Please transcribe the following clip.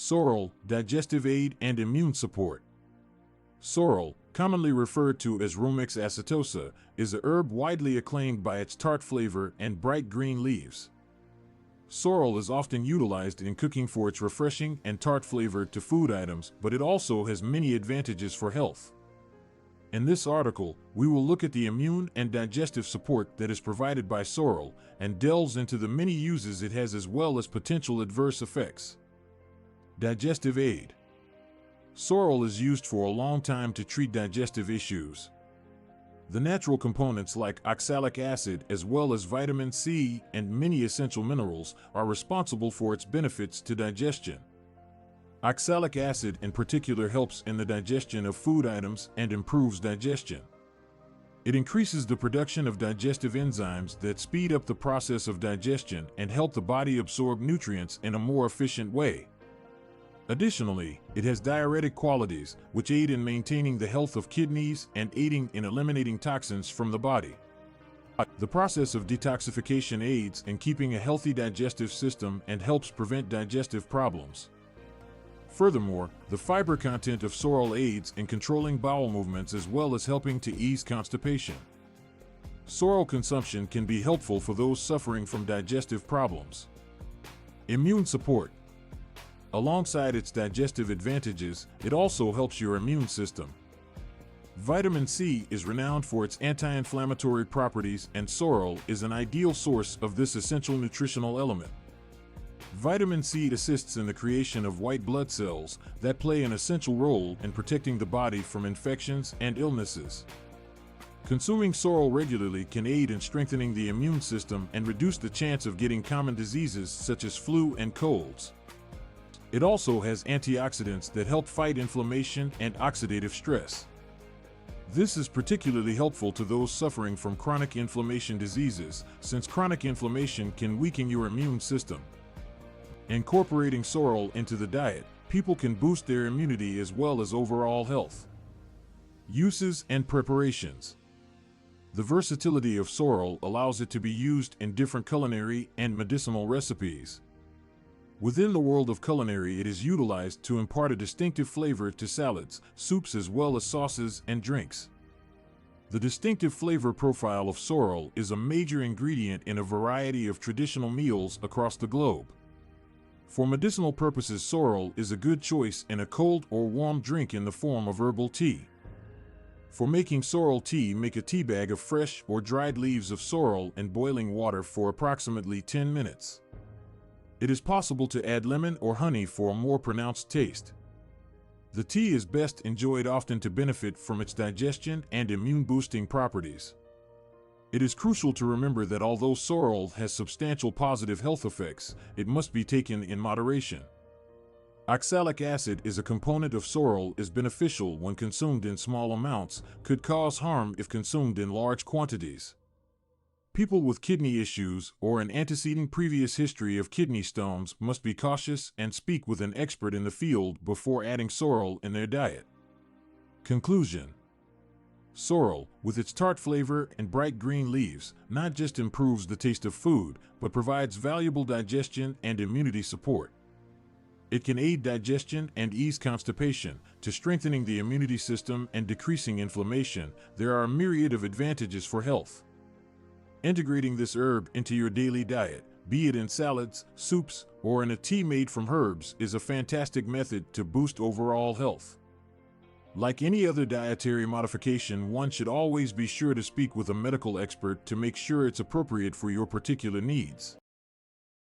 Sorrel, digestive aid and immune support. Sorrel, commonly referred to as Rumex Acetosa, is a herb widely acclaimed by its tart flavor and bright green leaves. Sorrel is often utilized in cooking for its refreshing and tart flavor to food items, but it also has many advantages for health. In this article, we will look at the immune and digestive support that is provided by sorrel and delves into the many uses it has as well as potential adverse effects. Digestive aid. Sorrel is used for a long time to treat digestive issues. The natural components like oxalic acid as well as vitamin C and many essential minerals are responsible for its benefits to digestion. Oxalic acid in particular helps in the digestion of food items and improves digestion. It increases the production of digestive enzymes that speed up the process of digestion and help the body absorb nutrients in a more efficient way. Additionally, it has diuretic qualities, which aid in maintaining the health of kidneys and aiding in eliminating toxins from the body. The process of detoxification aids in keeping a healthy digestive system and helps prevent digestive problems. Furthermore, the fiber content of sorrel aids in controlling bowel movements as well as helping to ease constipation. Sorrel consumption can be helpful for those suffering from digestive problems. Immune support. Alongside its digestive advantages, it also helps your immune system. Vitamin C is renowned for its anti-inflammatory properties, and sorrel is an ideal source of this essential nutritional element. Vitamin C assists in the creation of white blood cells that play an essential role in protecting the body from infections and illnesses. Consuming sorrel regularly can aid in strengthening the immune system and reduce the chance of getting common diseases such as flu and colds. It also has antioxidants that help fight inflammation and oxidative stress. This is particularly helpful to those suffering from chronic inflammation diseases, since chronic inflammation can weaken your immune system. Incorporating sorrel into the diet, people can boost their immunity as well as overall health. Uses and preparations. The versatility of sorrel allows it to be used in different culinary and medicinal recipes. Within the world of culinary, it is utilized to impart a distinctive flavor to salads, soups as well as sauces and drinks. The distinctive flavor profile of sorrel is a major ingredient in a variety of traditional meals across the globe. For medicinal purposes, sorrel is a good choice in a cold or warm drink in the form of herbal tea. For making sorrel tea, make a tea bag of fresh or dried leaves of sorrel in boiling water for approximately 10 minutes. It is possible to add lemon or honey for a more pronounced taste. The tea is best enjoyed often to benefit from its digestion and immune-boosting properties. It is crucial to remember that although sorrel has substantial positive health effects, it must be taken in moderation. Oxalic acid is a component of sorrel is beneficial when consumed in small amounts, could cause harm if consumed in large quantities. People with kidney issues or an antecedent previous history of kidney stones must be cautious and speak with an expert in the field before adding sorrel in their diet. Conclusion. Sorrel, with its tart flavor and bright green leaves, not just improves the taste of food, but provides valuable digestion and immunity support. It can aid digestion and ease constipation, to strengthening the immunity system and decreasing inflammation. There are a myriad of advantages for health. Integrating this herb into your daily diet, be it in salads, soups, or in a tea made from herbs, is a fantastic method to boost overall health. Like any other dietary modification, one should always be sure to speak with a medical expert to make sure it's appropriate for your particular needs.